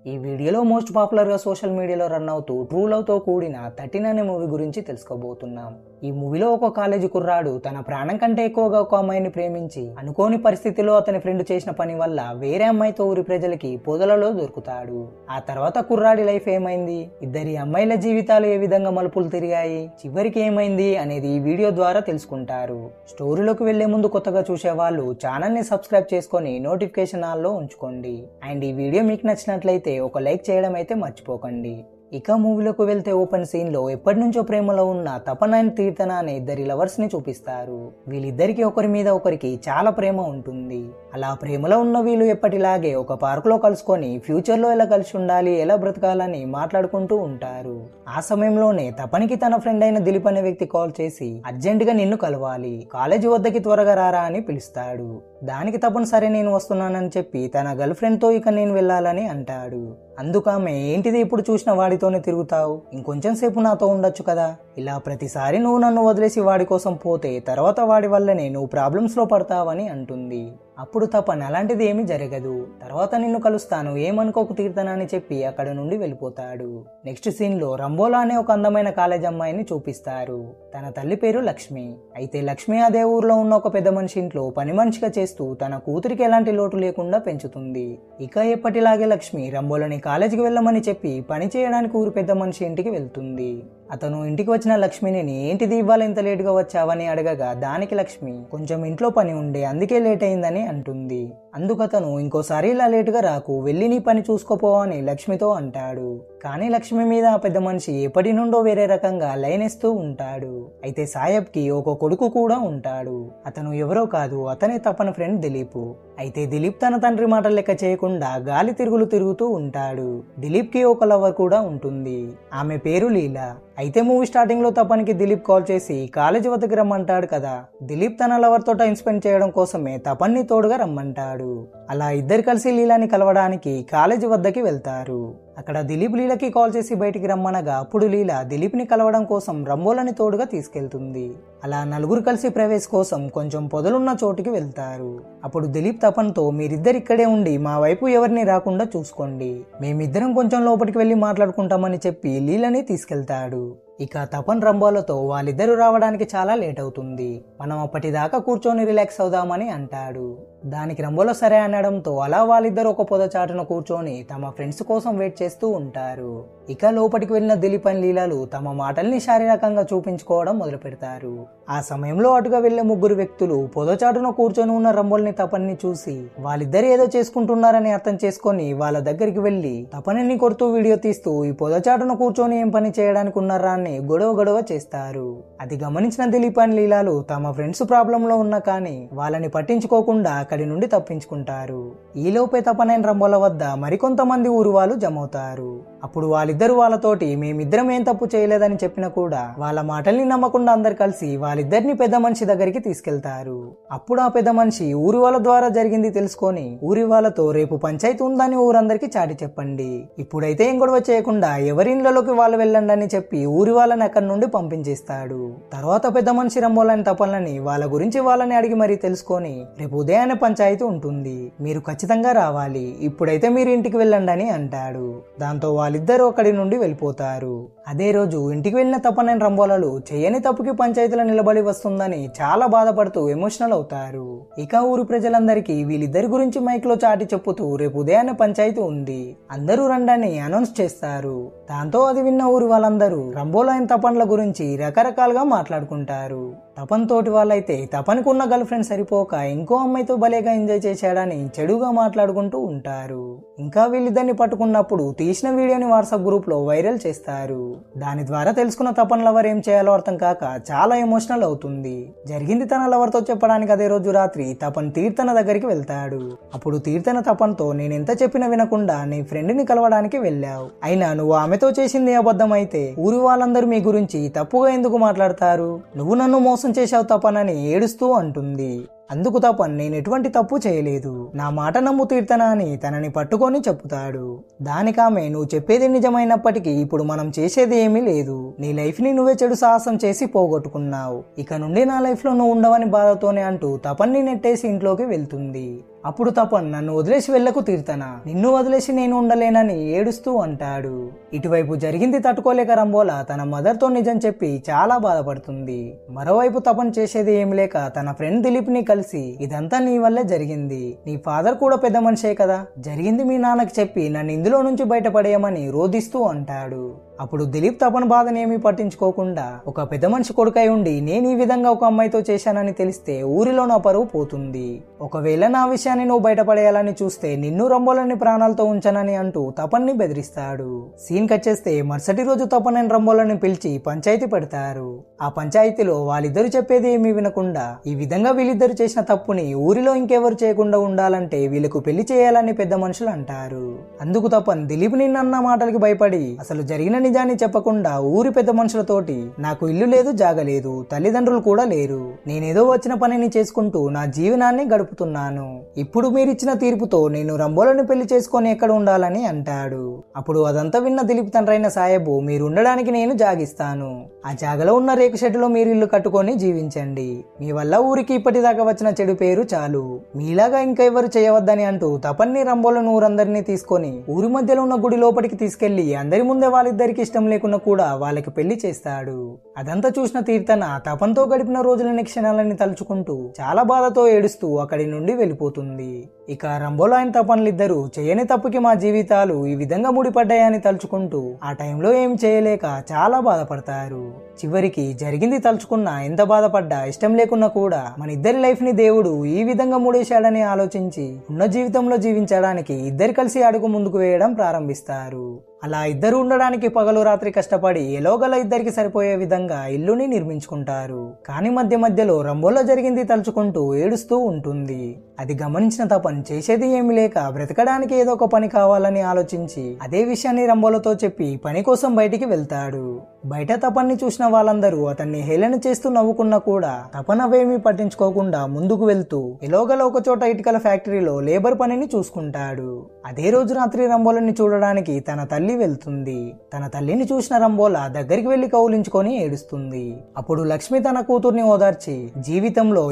ఈ వీడియోలో most పాపులర్గా social మీడియాలో రన్ అవుతూ ట్రూ లవ్తో కూడిన 13 అనే మూవీ గురించి తెలుసుకోబోతున్నాం. ఈ మూవీలో ఒక కాలేజీ కుర్రాడు తన ప్రాణం కంటే ఎక్కువగా ఒక అమ్మాయిని ప్రేమించి అనుకోని పరిస్థితిలో అతని ఫ్రెండ్ చేసిన పని వల్ల వేరే అమ్మాయితో ఊరి ప్రజలకి పొదలలో దొరుకుతాడు. ఆ తర్వాత కుర్రాడి లైఫ్ ఏమైంది, ఇద్దరి అమ్మాయిల జీవితాలు ఏ విధంగా మలుపులు తిరిగాయి, చివరికి ఏమైంది అనేది ఈ వీడియో ద్వారా తెలుసుకుంటారు. స్టోరీలోకి వెళ్లే ముందు కొత్తగా చూసే వాళ్ళు ఛానల్ ని సబ్స్క్రైబ్ చేసుకొని నోటిఫికేషన్ ఆన్ లో ఉంచుకోండి. అండ్ ఈ వీడియో మీకు నచ్చినట్లయితే ఒక లైక్ చేయడం అయితే మర్చిపోకండి. ఇక మూవీలోకి వెళ్తే ఓపెన్ సీన్ లో ఎప్పటి నుంచో ప్రేమలో ఉన్న తపన్ అండ్ కీర్తన అనే ఇద్దరి లవర్స్ ని చూపిస్తారు. వీళ్ళిద్దరికి ఒకరి మీద ఒకరికి చాలా ప్రేమ ఉంటుంది. అలా ప్రేమలో ఉన్న వీళ్ళు ఎప్పటిలాగే ఒక పార్క్ లో కలుసుకొని ఫ్యూచర్ లో ఎలా కలిసి ఉండాలి, ఎలా బ్రతకాలని మాట్లాడుకుంటూ ఉంటారు. ఆ సమయంలోనే తపనికి తన ఫ్రెండ్ అయిన దిలీప్ అనే వ్యక్తి కాల్ చేసి అర్జెంట్ గా నిన్ను కలవాలి, కాలేజీ వద్దకి త్వరగా రారా అని పిలుస్తాడు. దానికి తపన్ సరే నేను వస్తున్నానని చెప్పి తన గర్ల్ ఫ్రెండ్ తో ఇక నేను వెళ్ళాలని అంటాడు. అందుకామె ఏంటిది ఇప్పుడు చూసిన వాడితోనే తిరుగుతావు, ఇంకొంచెం సేపు నాతో ఉండొచ్చు కదా, ఇలా ప్రతిసారి నువ్వు నన్ను వదిలేసి వాడి కోసం పోతే తర్వాత వాడి వల్లనే నువ్వు ప్రాబ్లమ్స్ లో పడతావని అంటుంది. అప్పుడు తపన్ అలాంటిది ఏమీ జరగదు, తర్వాత నిన్ను కలుస్తాను, ఏమనుకోకు కీర్తన అని చెప్పి అక్కడ నుండి వెళ్ళిపోతాడు. నెక్స్ట్ సీన్ లో రంబోలా అనే ఒక అందమైన కాలేజ్ అమ్మాయిని చూపిస్తారు. తన తల్లి పేరు లక్ష్మి. అయితే లక్ష్మి అదే ఊర్లో ఉన్న ఒక పెద్ద మనిషి ఇంట్లో పని మనిషిగా చేస్తూ తన కూతురికి ఎలాంటి లోటు లేకుండా పెంచుతుంది. ఇక ఎప్పటిలాగే లక్ష్మి రంబోలని కాలేజీకి వెళ్ళమని చెప్పి పని చేయడానికి ఊరు పెద్ద మనిషి ఇంటికి వెళ్తుంది. అతను ఇంటికి వచ్చిన లక్ష్మిని ఏంటిది ఇవాళ ఇంత లేటుగా వచ్చావని అడగగా దానికి లక్ష్మి కొంచెం ఇంట్లో పని ఉండే అందుకే లేట్ అయిందని అంటుంది. అందుకతను ఇంకోసారి ఇలా లేటుగా రాకు, వెళ్ళి నీ పని చూసుకోపోవని లక్ష్మితో అంటాడు. కానీ లక్ష్మి మీద ఆ పెద్ద మనిషి ఎప్పటి నుండో వేరే రకంగా లైన్ ఇస్తూ ఉంటాడు. అయితే సాయబ్ కి ఒక కొడుకు కూడా ఉంటాడు. అతను ఎవరో కాదు, అతనే తపన్ ఫ్రెండ్ దిలీప్. అయితే దిలీప్ తన తండ్రి మాటలు లెక్క చేయకుండా గాలి తిరుగులు తిరుగుతూ ఉంటాడు. దిలీప్ కి ఒక లవర్ కూడా ఉంటుంది, ఆమె పేరు లీలా. అయితే మూవీ స్టార్టింగ్ లో తపన్కి దిలీప్ కాల్ చేసి కాలేజీ వద్దకు రమ్మంటాడు కదా. దిలీప్ తన లవర్ తో టైం స్పెండ్ చేయడం కోసమే తపన్ని తోడుగా రమ్మంటాడు. అలా ఇద్దరు కలిసి లీలాని కలవడానికి కాలేజీ వద్దకి వెళ్తారు. అక్కడ దిలీప్ లీలకి కాల్ చేసి బయటికి రమ్మనగా అప్పుడు లీలా దిలీప్ ని కలవడం కోసం రంబోలని తోడుగా తీసుకెళ్తుంది. అలా నలుగురు కలిసి ప్రవేశ్ కోసం కొంచెం పొదలున్న చోటుకి వెళ్తారు. అప్పుడు దిలీప్ తపన్ తో మీరిద్దరు ఇక్కడే ఉండి మా వైపు ఎవరిని రాకుండా చూసుకోండి, మేమిద్దరం కొంచెం లోపలికి వెళ్లి మాట్లాడుకుంటామని చెప్పి లీలని తీసుకెళ్తాడు. ఇక తపన్ రంబోలతో వాళ్ళిద్దరూ రావడానికి చాలా లేట్ అవుతుంది, మనం అప్పటిదాకా కూర్చొని రిలాక్స్ అవుదామని అంటాడు. దానికి రంబోలో సరే అనడంతో అలా వాళ్ళిద్దరు ఒక పొద చాటున కూర్చొని తమ ఫ్రెండ్స్ కోసం వెయిట్ చేస్తూ ఉంటారు. ఇక లోపలికి వెళ్లిన దిలీప్ అండ్ లీలాలు తమ మాటల్ని శారీరకంగా చూపించుకోవడం మొదలు పెడతారు. ఆ సమయంలో అటుగా వెళ్లే ముగ్గురు వ్యక్తులు పొదచాటున కూర్చొని ఉన్న రంబోల్ని తపన్ని చూసి వాళ్ళిద్దరు ఏదో చేసుకుంటున్నారని అర్థం చేసుకొని వాళ్ళ దగ్గరికి వెళ్లి తపన్ని కొడుతూ వీడియో తీస్తూ ఈ పొదచాటున కూర్చొని ఏం పని చేయడానికి ఉన్నారా అని గొడవ చేస్తారు. అది గమనించిన దిలీప్ అండ్ లీలాలు తమ ఫ్రెండ్స్ ప్రాబ్లం లో ఉన్నా కానీ వాళ్ళని పట్టించుకోకుండా అక్కడి నుండి తప్పించుకుంటారు. ఈలోపే తపన్ అండ్ రంబోల వద్ద మరికొంతమంది ఊరు వాళ్ళు జమవుతారు. అప్పుడు వాళ్ళిద్దరు వాళ్ళతోటి మేమిద్దరం ఏం తప్పు చేయలేదని చెప్పినా కూడా వాళ్ళ మాటల్ని నమ్మకుండా అందరు కలిసి వాళ్ళిద్దరిని పెద్ద మనిషి దగ్గరికి తీసుకెళ్తారు. అప్పుడు ఆ పెద్ద మనిషి ఊరి వాళ్ళ ద్వారా జరిగింది తెలుసుకొని ఊరి వాళ్ళతో రేపు పంచాయతీ ఉందని ఊరందరికి చాటి చెప్పండి, ఇప్పుడైతే ఏం గొడవ చేయకుండా ఎవరి ఇళ్లలోకి వాళ్ళు వెళ్ళండి అని చెప్పి ఊరి వాళ్ళని అక్కడి నుండి పంపించేస్తాడు. తర్వాత పెద్ద మనిషి రంబోలని తపన్లని వాళ్ళ గురించి వాళ్ళని అడిగి మరీ తెలుసుకొని రేపు ఉదయాన్నే పంచాయతీ ఉంటుంది, మీరు ఖచ్చితంగా రావాలి, ఇప్పుడైతే మీరు ఇంటికి వెళ్ళండి అని అంటాడు. దాంతో వాళ్ళిద్దరూ అక్కడి నుండి వెళ్ళిపోతారు. అదే రోజు ఇంటికి వెళ్లిన తపన్ అండ్ రంబోలలు చేయని తప్పుకి పంచాయతీలో నిలబడి వస్తుందని చాలా బాధపడుతూ ఎమోషనల్ అవుతారు. ఇక ఊరి ప్రజలందరికీ వీళ్ళిద్దరి గురించి మైక్ లో చాటి చెప్పుతూ రేపు ఉదయాన్నే పంచాయతీ ఉంది, అందరూ రండని అనౌన్స్ చేస్తారు. దాంతో అది విన్న ఊరి వాళ్ళందరూ రంబోల అండ్ తపన్ల గురించి రకరకాలుగా మాట్లాడుకుంటారు. తపన్ తోటి వాళ్ళైతే తపన్కు ఉన్న గర్ల్ ఫ్రెండ్ సరిపోక ఇంకో అమ్మాయితో భలేగా ఎంజాయ్ చేశాడని చెడుగా మాట్లాడుకుంటూ ఉంటారు. ఇంకా వీళ్ళిద్దరిని పట్టుకున్నప్పుడు తీసిన వీడియోని వాట్సాప్ గ్రూప్ లో వైరల్ చేస్తారు. దాని ద్వారా తెలుసుకున్న తపన్ లవర్ ఏం చేయాలో అర్థం కాక చాలా ఎమోషనల్ అవుతుంది. జరిగింది తన లవర్ తో చెప్పడానికి అదే రోజు రాత్రి తపన్ కీర్తన దగ్గరికి వెళ్తాడు. అప్పుడు కీర్తన తపన్ తో నేనెంత చెప్పినా వినకుండా నీ ఫ్రెండ్ ని కలవడానికి వెళ్ళావు, అయినా నువ్వు ఆమెతో చేసింది అబద్ధం అయితే ఊరి వాళ్ళందరూ మీ గురించి తప్పుగా ఎందుకు మాట్లాడతారు, నువ్వు నన్ను మోసం చేశావు తపన్ అని ఏడుస్తూ అంటుంది. అందుకు తపన్ నేను ఎటువంటి తప్పు చేయలేదు, నా మాట నమ్ము తీర్థన అని తనని పట్టుకొని చెప్పుతాడు. దానికామె నువ్వు చెప్పేది నిజమైనప్పటికీ ఇప్పుడు మనం చేసేది ఏమీ లేదు, నీ లైఫ్ ని నువ్వే చెడు సాహసం చేసి పోగొట్టుకున్నావు, ఇక నుండి నా లైఫ్ లో నువ్వు ఉండవని బాధతోనే అంటూ తపన్ని నెట్టేసి ఇంట్లోకి వెళ్తుంది. అప్పుడు తపన్ నన్ను వదిలేసి వెళ్ళకు తీర్థన, నిన్ను వదిలేసి నేను ఉండలేనని ఏడుస్తూ అంటాడు. ఇటువైపు జరిగింది తట్టుకోలేక రంబోలా తన మదర్ తో నిజం చెప్పి చాలా బాధపడుతుంది. మరోవైపు తపన్ చేసేది ఏమి లేక తన ఫ్రెండ్ దిలీప్ ని కలిసి ఇదంతా నీ వల్లే జరిగింది, నీ ఫాదర్ కూడా పెద్ద మనిషే కదా, జరిగింది మీ నాన్నకి చెప్పి నన్ను ఇందులో నుంచి బయటపడేయమని రోధిస్తూ అంటాడు. అప్పుడు దిలీప్ తపన్ బాధనేమీ పట్టించుకోకుండా ఒక పెద్ద మనిషి కొడుకై ఉండి నేను ఈ విధంగా ఒక అమ్మాయితో చేశానని తెలిస్తే ఊరిలో నా పరువు పోతుంది, ఒకవేళ నా విషయాన్ని నువ్వు బయటపడేయాలని చూస్తే నిన్ను రంబోలని ప్రాణాలతో ఉంచనని అంటూ తపన్ని బెదిరిస్తాడు. సీన్ కట్ చేస్తే మరుసటి రోజు తపన్ అండ్ రంబోలని పిలిచి పంచాయతీ పెడతారు. ఆ పంచాయతీలో వాళ్ళిద్దరు చెప్పేది ఏమీ వినకుండా ఈ విధంగా వీళ్ళిద్దరు చేసిన తప్పుని ఊరిలో ఇంకెవరు చేయకుండా ఉండాలంటే వీళ్ళకు పెళ్లి చేయాలని పెద్ద మనుషులు అంటారు. అందుకు తపన్ దిలీప్ నిన్న మాటలకి భయపడి అసలు జరిగిన నిజాన్ని చెప్పకుండా ఊరి పెద్ద మనుషులతోటి నాకు ఇల్లు లేదు, జాగలేదు, తల్లిదండ్రులు కూడా లేరు, నేనేదో వచ్చిన పనిని చేసుకుంటూ నా జీవనాన్ని గడుపుతున్నాను, ఇప్పుడు మీరిచ్చిన తీర్పుతో నేను రంబోలని పెళ్లి చేసుకొని ఎక్కడ ఉండాలని అంటాడు. అప్పుడు అదంతా విన్న దిలీప్ తండ్రైన సాహెబు మీరు ఉండడానికి నేను జాగిస్తాను, ఆ జాగలో ఉన్న రేకు షెడ్డులో మీరు ఇల్లు కట్టుకొని జీవించండి, మీ వల్ల ఊరికి ఇప్పటిదాకా వచ్చిన చెడు పేరు చాలు, మీలాగా ఇంకా ఎవరు చేయవద్దని అంటూ తపన్ని రంబోలను ఊరందరినీ తీసుకొని ఊరి మధ్యలో ఉన్న గుడి లోపలికి తీసుకెళ్లి అందరి ముందే వాళ్ళిద్దరికి ఇష్టం లేకున్నా కూడా వాళ్ళకి పెళ్లి చేస్తాడు. అదంతా చూసిన తీర్థన తపన్తో గడిపిన రోజులని క్షణాలని తలుచుకుంటూ చాలా బాధతో ఏడుస్తూ అక్కడి నుండి వెళ్ళిపోతుంది. ఇక రంబోలా అండ్ తపన్లిద్దరూ చేయని తప్పుకి మా జీవితాలు ఈ విధంగా ముడిపడ్డాయని తలుచుకుంటూ ఆ టైంలో ఏం చేయలేక చాలా బాధపడతారు. చివరికి జరిగింది తలుచుకున్నా ఎంత బాధపడ్డా ఇష్టం లేకున్నా కూడా మన ఇద్దరి లైఫ్ ని దేవుడు ఈ విధంగా ముడేశాడని ఆలోచించి ఉన్న జీవితంలో జీవించడానికి ఇద్దరు కలిసి అడుగు ముందుకు వేయడం ప్రారంభిస్తారు. అలా ఇద్దరు ఉండడానికి పగలు రాత్రి కష్టపడి ఎలోగల ఇద్దరికి సరిపోయే విధంగా ఇల్లుని నిర్మించుకుంటారు. కానీ మధ్య మధ్యలో రంబోలా జరిగింది తలుచుకుంటూ ఏడుస్తూ ఉంటుంది. అది గమనించిన తపన్ చేసేది ఏమి లేక బ్రతకడానికి ఏదో ఒక పని కావాలని ఆలోచించి అదే విషయాన్ని రంబోలతో చెప్పి పని కోసం బయటికి వెళ్తాడు. బయట తపన్ని చూసిన వాళ్ళందరూ అతన్ని హేళన చేస్తూ నవ్వుకున్నా కూడా తపన్ అవేమీ పట్టించుకోకుండా ముందుకు వెళ్తూ ఎలోగల ఒక చోట ఇటుకల ఫ్యాక్టరీలో లేబర్ పనిని చూసుకుంటాడు. అదే రోజు రాత్రి రంబోలని చూడడానికి తన తల్లి వెళ్తుంది. తన తల్లిని చూసిన రంబోలా దగ్గరికి వెళ్లి కౌలించుకొని ఏడుస్తుంది. అప్పుడు లక్ష్మి తన కూతుర్ని ఓదార్చి జీవితంలో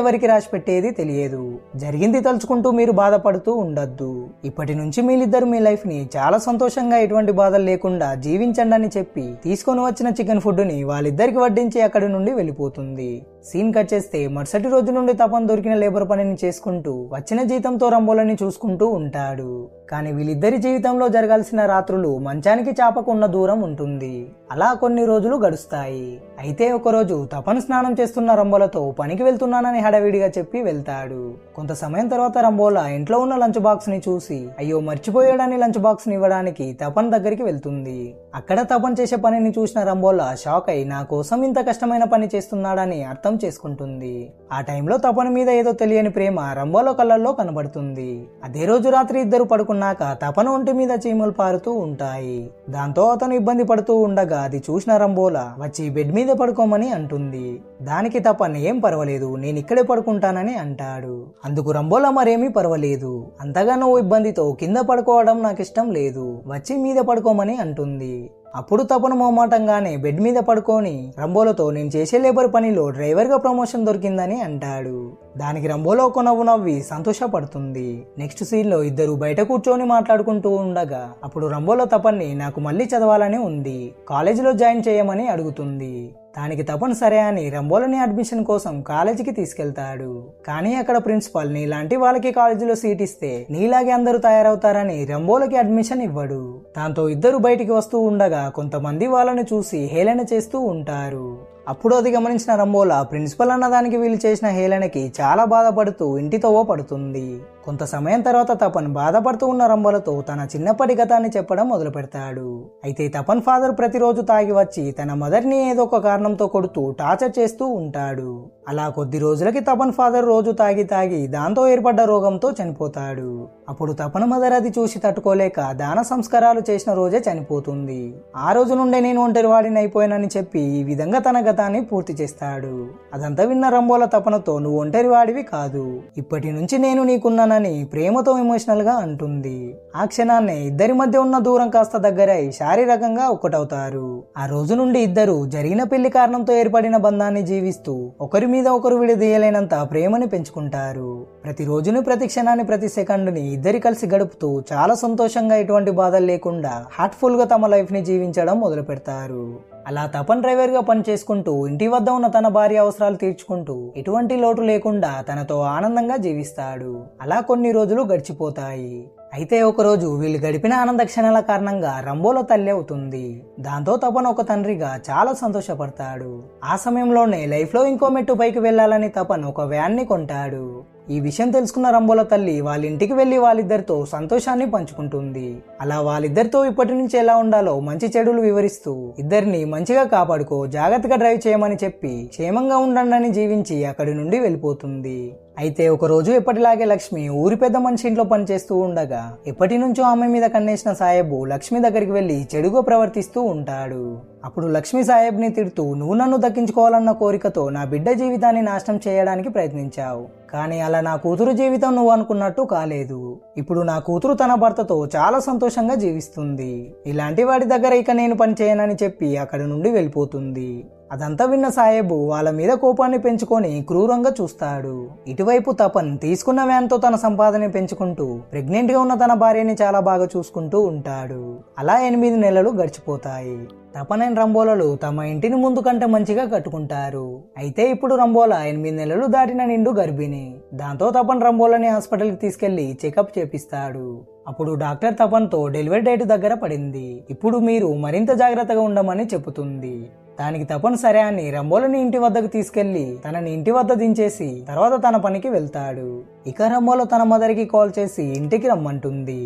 ఎవరికి రాసి పెట్టేది తెలియదు, జరిగింది తలుచుకుంటూ మీరు బాధపడుతూ ఉండొద్దు, ఇప్పటి నుంచి మీరిద్దరు మీ లైఫ్ ని చాలా సంతోషంగా ఎటువంటి బాధలు లేకుండా జీవించండి అని చెప్పి తీసుకొని వచ్చిన చికెన్ ఫుడ్ ని వాళ్ళిద్దరికి వడ్డించి అక్కడి నుండి వెళ్ళిపోతుంది. సీన్ కట్ చేస్తే మరుసటి రోజు నుండి తపన్ దొరికిన లేబర్ పనిని చేసుకుంటూ వచ్చిన జీతంతో రంబోలని చూసుకుంటూ ఉంటాడు. కానీ వీళ్ళిద్దరి జీవితంలో జరగాల్సిన రాత్రులు మంచానికి చాపకు ఉన్న దూరం ఉంటుంది. అలా కొన్ని రోజులు గడుస్తాయి. అయితే ఒకరోజు తపన్ స్నానం చేస్తున్న రంబోలతో పనికి వెళ్తున్నానని హడావిడిగా చెప్పి వెళ్తాడు. కొంత సమయం తర్వాత రంబోలా ఇంట్లో ఉన్న లంచ్ బాక్స్ ని చూసి అయ్యో మర్చిపోయాడని లంచ్ బాక్స్ ని ఇవ్వడానికి తపన్ దగ్గరికి వెళ్తుంది. అక్కడ తపన్ చేసే పనిని చూసిన రంబోలా షాక్ అయి నా కోసం ఇంత కష్టమైన పని చేస్తున్నాడని అర్థం చేసుకుంటుంది. ఆ టైంలో తపన్ మీద ఏదో తెలియని ప్రేమ రంబోలా కళ్ళల్లో కనబడుతుంది. అదే రోజు రాత్రి ఇద్దరు పడుకున్నాక తపన్ ఒంటి మీద చీమలు పారుతూ ఉంటాయి. దాంతో అతను ఇబ్బంది పడుతూ ఉండగా అది చూసిన రంబోలా వచ్చి బెడ్ మీద పడుకోమని అంటుంది. దానికి తపన్ ఏం పర్వాలేదు, నేను ఇక్కడే పడుకుంటానని అంటాడు. అందుకు రంబోలా మరేమీ పర్వాలేదు, అంతగా నువ్వు ఇబ్బందితో కింద పడుకోవడం నాకు ఇష్టం లేదు, వచ్చి మీద పడుకోమని అంటుంది. అప్పుడు తపన్ మొహమాటంగానే బెడ్ మీద పడుకొని రంబోలతో నేను చేసే లేబర్ పనిలో డ్రైవర్ గా ప్రమోషన్ దొరికిందని అంటాడు. దానికి రంబోలా ఒక నవ్వు నవ్వి సంతోషపడుతుంది. నెక్స్ట్ సీన్ లో ఇద్దరు బయట కూర్చొని మాట్లాడుకుంటూ ఉండగా అప్పుడు రంబోలా తపన్ని నాకు మళ్ళీ చదవాలని ఉంది, కాలేజీలో జాయిన్ చేయమని అడుగుతుంది. దానికి తపన్ సరే అని రంబోలని అడ్మిషన్ కోసం కాలేజీకి తీసుకెళ్తాడు. కానీ అక్కడ ప్రిన్సిపల్ నీలాంటి వాళ్ళకి కాలేజీలో సీట్ ఇస్తే నీలాగే అందరూ తయారవుతారని రంబోలకి అడ్మిషన్ ఇవ్వడు. దాంతో ఇద్దరు బయటికి వస్తూ ఉండగా కొంతమంది వాళ్ళని చూసి హేళన చేస్తూ ఉంటారు. అప్పుడు అది గమనించిన రంబోలా ప్రిన్సిపల్ అన్నదానికి వీళ్ళు చేసిన హేళనకి చాలా బాధపడుతూ ఇంటితో పడుతుంది. కొంత సమయం తర్వాత తపన్ బాధపడుతూ ఉన్న రంబోలతో తన చిన్నప్పటి గతాన్ని చెప్పడం మొదలు పెడతాడు. అయితే తపన్ ఫాదర్ ప్రతిరోజు తాగి వచ్చి తన మదర్ ని ఏదో ఒక కారణంతో కొడుతూ టార్చర్ చేస్తూ ఉంటాడు. అలా కొద్ది రోజులకి తపన్ ఫాదర్ రోజు తాగి దాంతో ఏర్పడ్డ రోగంతో చనిపోతాడు. అప్పుడు తపన మదర్ అది చూసి తట్టుకోలేక దాన సంస్కారాలు చేసిన రోజే చనిపోతుంది. ఆ రోజు నుండే నేను ఒంటరి వాడిని అయిపోయానని చెప్పి ఈ విధంగా తన గతాన్ని పూర్తి చేస్తాడు. అదంతా విన్న రంబోల తపనతో నువ్వు ఒంటరి వాడివి కాదు, ఇప్పటి నుంచి నేను నీకున్నానని ప్రేమతో ఎమోషనల్ గా అంటుంది. ఆ క్షణాన్ని ఇద్దరి మధ్య ఉన్న దూరం కాస్త దగ్గరై శారీరకంగా ఒక్కటవుతారు. ఆ రోజు నుండి ఇద్దరు జరిగిన పెళ్లి కారణంతో ఏర్పడిన బంధాన్ని జీవిస్తూ ఒకరి మీద ఒకరు విడదీయలేనంత ప్రేమని పెంచుకుంటారు. ప్రతి రోజుని, ప్రతి క్షణాన్ని, ప్రతి సెకండ్ని ఇద్దరి కలిసి గడుపుతూ చాలా సంతోషంగా ఎటువంటి బాధలు లేకుండా హార్ట్ఫుల్ గా తమ లైఫ్ ని జీవించడం మొదలు పెడతారు. అలా తపన్ డ్రైవర్ గా పని చేసుకుంటూ ఇంటి వద్ద ఉన్న తన భార్య అవసరాలు తీర్చుకుంటూ ఎటువంటి లోటు లేకుండా తనతో ఆనందంగా జీవిస్తాడు. అలా కొన్ని రోజులు గడిచిపోతాయి. అయితే ఒకరోజు వీళ్ళు గడిపిన ఆనంద క్షణాల కారణంగా రంబోల తల్లి అవుతుంది. దాంతో తపన్ ఒక తండ్రిగా చాలా సంతోషపడతాడు. ఆ సమయంలోనే లైఫ్ లో ఇంకో మెట్టు పైకి వెళ్లాలని తపన్ ఒక వ్యాన్ ని కొంటాడు. ఈ విషయం తెలుసుకున్న రంబోల తల్లి వాళ్ళ ఇంటికి వెళ్లి వాళ్ళిద్దరితో సంతోషాన్ని పంచుకుంటుంది. అలా వాళ్ళిద్దరితో ఇప్పటి నుంచి ఎలా ఉండాలో మంచి చెడులు వివరిస్తూ ఇద్దరిని మంచిగా కాపాడుకో, జాగ్రత్తగా డ్రైవ్ చేయమని చెప్పి క్షేమంగా ఉండండి జీవించి అక్కడి నుండి వెళ్ళిపోతుంది. అయితే ఒక రోజు ఎప్పటిలాగే లక్ష్మి ఊరి పెద్ద మనిషి ఇంట్లో పనిచేస్తూ ఉండగా ఎప్పటి నుంచో ఆమె మీద కన్నేసిన సాహెబ్ లక్ష్మి దగ్గరికి వెళ్లి చెడుగా ప్రవర్తిస్తూ ఉంటాడు. అప్పుడు లక్ష్మి సాహెబ్ ని తిడుతూ, నువ్వు నన్ను దక్కించుకోవాలన్న కోరికతో నా బిడ్డ జీవితాన్ని నాశనం చేయడానికి ప్రయత్నించావు, కానీ అలా నా కూతురు జీవితం నువ్వు అనుకున్నట్టు కాలేదు. ఇప్పుడు నా కూతురు తన భర్తతో చాలా సంతోషంగా జీవిస్తుంది. ఇలాంటి వాడి దగ్గర ఇక నేను పని చేయనని చెప్పి అక్కడి నుండి వెళ్ళిపోతుంది. అదంతా విన్న సాహెబ్ వాళ్ళ మీద కోపాన్ని పెంచుకొని క్రూరంగా చూస్తాడు. ఇటువైపు తపన్ తీసుకున్న వ్యాన్ తో తన సంపాదన పెంచుకుంటూ ప్రెగ్నెంట్ గా ఉన్న తన భార్యని చాలా బాగా చూసుకుంటూ ఉంటాడు. అలా 8 నెలలు గడిచిపోతాయి. తపన్ అండ్ రంబోలలు తమ ఇంటిని ముందు కంటే మంచిగా కట్టుకుంటారు. అయితే ఇప్పుడు రంబోల 8 నెలలు దాటిన నిండు గర్భిణి. దాంతో తపన్ రంబోలని హాస్పిటల్ కి తీసుకెళ్లి చెకప్ చేపిస్తాడు. అప్పుడు డాక్టర్ తపన్ తో డెలివరీ డేట్ దగ్గర పడింది, ఇప్పుడు మీరు మరింత జాగ్రత్తగా ఉండమని చెబుతుంది. దానికి తపన్ సరే అని రంబోలని ఇంటి వద్దకు తీసుకెళ్లి తనని ఇంటి వద్ద దించేసి తర్వాత తన పనికి వెళ్తాడు. ఇక రంబోల తన మదర్ కి కాల్ చేసి ఇంటికి రమ్మంటుంది.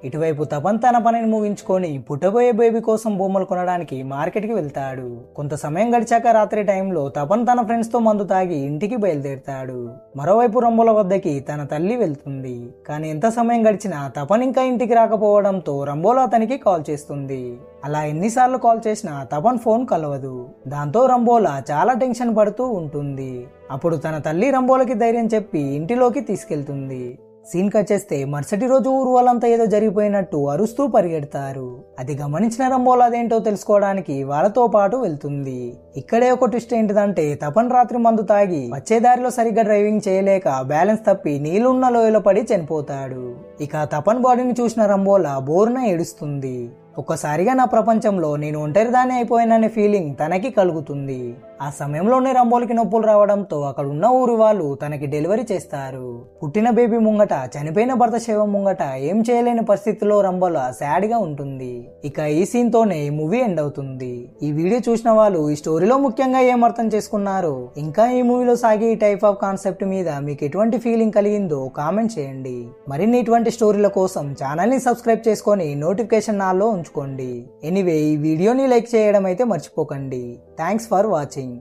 ఇటువైపు తపన్ తన పనిని ముగించుకొని పుట్టబోయే బేబీ కోసం బొమ్మలు కొనడానికి మార్కెట్ కి వెళ్తాడు. కొంత సమయం గడిచాక రాత్రి టైంలో తపన్ తన ఫ్రెండ్స్ తో మందు తాగి ఇంటికి బయలుదేరుతాడు. మరోవైపు రంబోల వద్దకి తన తల్లి వెళ్తుంది. కానీ ఎంత సమయం గడిచినా తపన్ ఇంకా ఇంటికి రాకపోవడంతో రంబోల అతనికి కాల్ చేస్తుంది. అలా ఎన్నిసార్లు కాల్ చేసినా తపన్ ఫోన్ కలవదు. దాంతో రంబోల చాలా టెన్షన్ పడుతూ ఉంటుంది. అప్పుడు తన తల్లి రంబోలకి ధైర్యం చెప్పి ఇంటిలోకి తీసుకెళ్తుంది. సీన్ కట్ చేస్తే మరుసటి రోజు ఊరు వాళ్ళంతా ఏదో జరిగిపోయినట్టు అరుస్తూ పరిగెడతారు. అది గమనించిన రంబోల అదేంటో తెలుసుకోవడానికి వాళ్ళతో పాటు వెళ్తుంది. ఇక్కడే ఒక ట్విస్ట్ ఏంటిదంటే తపన్ రాత్రి మందు తాగి వచ్చే దారిలో సరిగ్గా డ్రైవింగ్ చేయలేక బ్యాలెన్స్ తప్పి నీళ్లున్న లోయలో పడి చనిపోతాడు. ఇక తపన్ బాడీని చూసిన రంబోల బోరున ఏడుస్తుంది. ఒక్కసారిగా నా ప్రపంచంలో నేను ఒంటరిదాన్ని అయిపోయాననే ఫీలింగ్ తనకి కలుగుతుంది. ఆ సమయంలోనే రంబోలకి నొప్పులు రావడంతో అక్కడ ఉన్న ఊరి వాళ్ళు తనకి డెలివరీ చేస్తారు. పుట్టిన బేబీ ముంగట చనిపోయిన భర్త శవం ముంగట ఏం చేయలేని పరిస్థితిలో రంబోల సాడ్ గా ఉంటుంది. ఇక ఈ సీన్ తోనే ఈ మూవీ ఎండ్ అవుతుంది. ఈ వీడియో చూసిన వాళ్ళు ఈ స్టోరీలో ముఖ్యంగా ఏం అర్థం చేసుకున్నారు, ఇంకా ఈ మూవీలో సాగే ఈ టైప్ ఆఫ్ కాన్సెప్ట్ మీద మీకు ఎటువంటి ఫీలింగ్ కలిగిందో కామెంట్ చేయండి. మరిన్ని ఇటువంటి స్టోరీల కోసం ఛానల్ ని సబ్స్క్రైబ్ చేసుకొని నోటిఫికేషన్ ఆల్లో ఉంచుకోండి. ఎనీవే, ఈ వీడియోని లైక్ చేయడం అయితే మర్చిపోకండి. Thanks for watching.